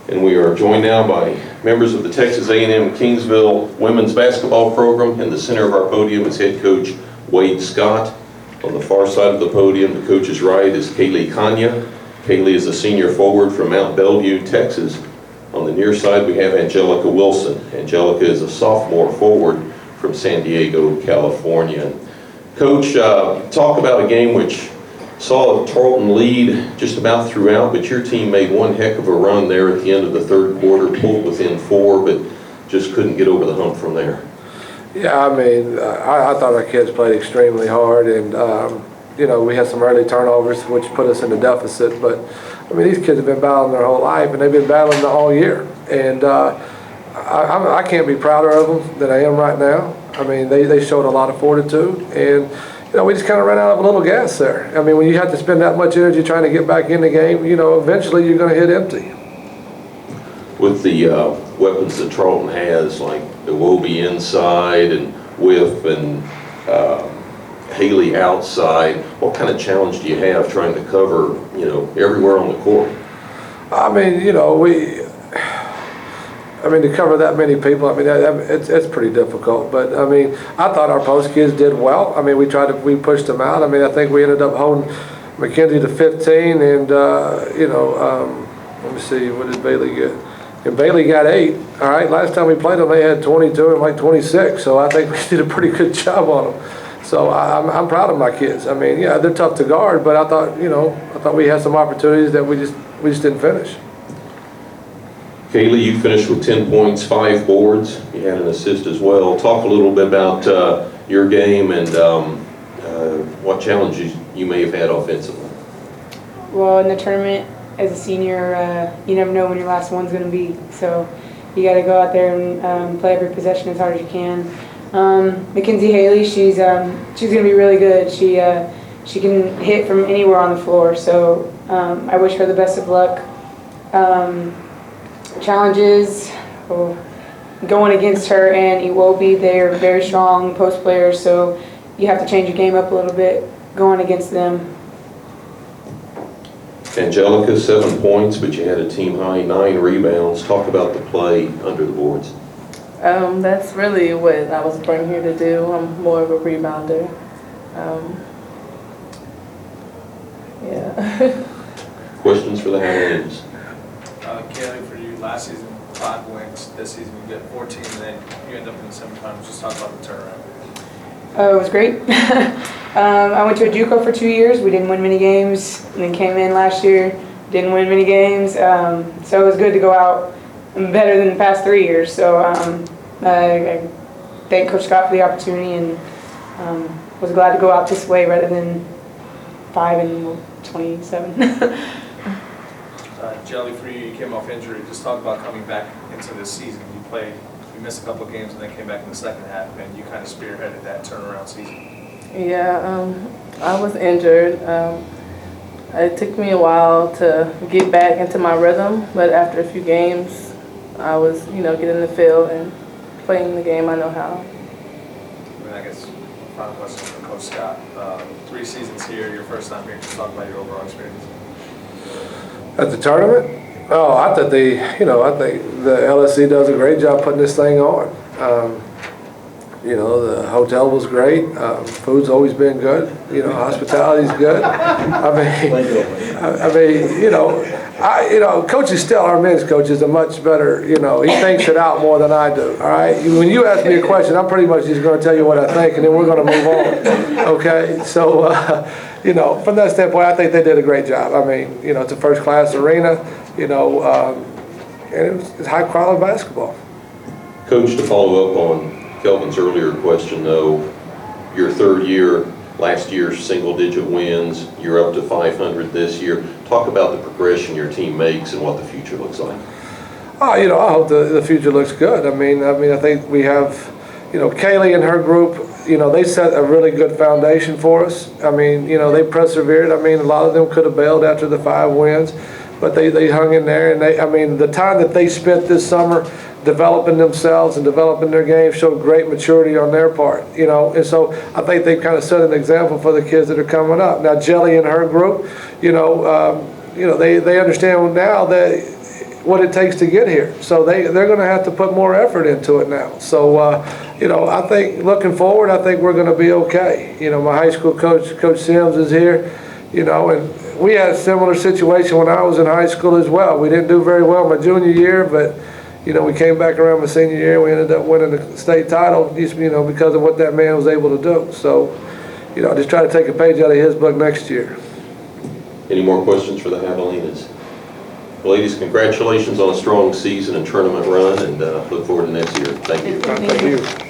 And we are joined now by members of the Texas A&M-Kingsville women's basketball program. In the center of our podium is head coach Wade Scott. On the far side of the podium, the coach's right, is Kaylee Kana. Kaylee is a senior forward from Mount Bellevue, Texas. On the near side, we have Angelica Wilson. Angelica is a sophomore forward from San Diego, California. Coach, talk about a game which saw a Tarleton lead just about throughout, but your team made one heck of a run there at the end of the third quarter, pulled within 4, but just couldn't get over the hump from there. Yeah, I mean, I thought our kids played extremely hard, and you know, we had some early turnovers which put us in a deficit, but I mean, these kids have been battling their whole life, and they've been battling all year, and I can't be prouder of them than I am right now. I mean, they showed a lot of fortitude, and you know, we just kind of ran out of a little gas there. I mean, when you have to spend that much energy trying to get back in the game, you know, eventually you're going to hit empty. With the weapons that Tarleton has, like the Wobie inside and Whiff and Haley outside, what kind of challenge do you have trying to cover, you know, everywhere on the court? I mean, you know, to cover that many people, I mean, it's pretty difficult. But I mean, I thought our post kids did well. I mean, we pushed them out. I mean, I think we ended up holding McKenzie to 15, and you know, let me see, what did Bailey get? And Bailey got 8. All right, last time we played them, they had 22 and like 26. So I think we did a pretty good job on them. So I'm proud of my kids. I mean, yeah, they're tough to guard, but I thought, you know, we had some opportunities that we just didn't finish. Kaylee, you finished with 10 points, 5 boards. You had an assist as well. Talk a little bit about your game and what challenges you may have had offensively. Well, in the tournament, as a senior, you never know when your last one's going to be. So you got to go out there and play every possession as hard as you can. Mackenzie Haley, she's going to be really good. She can hit from anywhere on the floor. So I wish her the best of luck. Challenges, going against her and Iwobi, they're very strong post players, so you have to change your game up a little bit going against them. Angelica, 7 points, but you had a team high 9 rebounds. Talk about the play under the boards. That's really what I was brought here to do. I'm more of a rebounder. Yeah. Questions for the Halloween's? Kaylee, for you, last season 5 wins, this season you get 14, and then you end up in the semifinals. Just talk about the turnaround. It was great. I went to a JUCO for 2 years. We didn't win many games, and then came in last year, didn't win many games. So it was good to go out better than the past 3 years. So I thank Coach Scott for the opportunity, and was glad to go out this way rather than 5 and 27. Jelly, for you, you came off injury. Just talk about coming back into this season. You missed a couple of games and then came back in the second half, and you kind of spearheaded that turnaround season. Yeah, I was injured. It took me a while to get back into my rhythm, but after a few games, I was, you know, getting in the field and playing the game I know how. And I guess final question for Coach Scott. 3 seasons here, your first time here. Just talk about your overall experience. At the tournament? Oh, I think the LSC does a great job putting this thing on. You know, the hotel was great. Food's always been good. You know, hospitality's good. I mean, you know, Coach Estelle, our men's coach, is a much better. You know, he thinks it out more than I do. All right. When you ask me a question, I'm pretty much just going to tell you what I think, and then we're going to move on. Okay. So. You know, from that standpoint, I think they did a great job. I mean, you know, it's a first-class arena, you know, and it's high-quality basketball. Coach, to follow up on Kelvin's earlier question, though, your third year, last year's single-digit wins, you're up to 500 this year. Talk about the progression your team makes and what the future looks like. Oh, you know, I hope the future looks good. I mean, I think we have, you know, Kaylee and her group. You know, they set a really good foundation for us. I mean, you know, they persevered. I mean, a lot of them could have bailed after the 5 wins, but they hung in there. And I mean, the time that they spent this summer developing themselves and developing their game showed great maturity on their part, you know. And so I think they've kind of set an example for the kids that are coming up. Now, Jelly and her group, they understand now that what it takes to get here. So they're gonna have to put more effort into it now. So, you know, I think looking forward, I think we're gonna be okay. You know, my high school coach, Coach Sims, is here, you know, and we had a similar situation when I was in high school as well. We didn't do very well my junior year, but, you know, we came back around my senior year, we ended up winning the state title, you know, because of what that man was able to do. So, you know, just try to take a page out of his book next year. Any more questions for the Javelinas? Ladies, congratulations on a strong season and tournament run, and look forward to next year. Thank you. Thank you.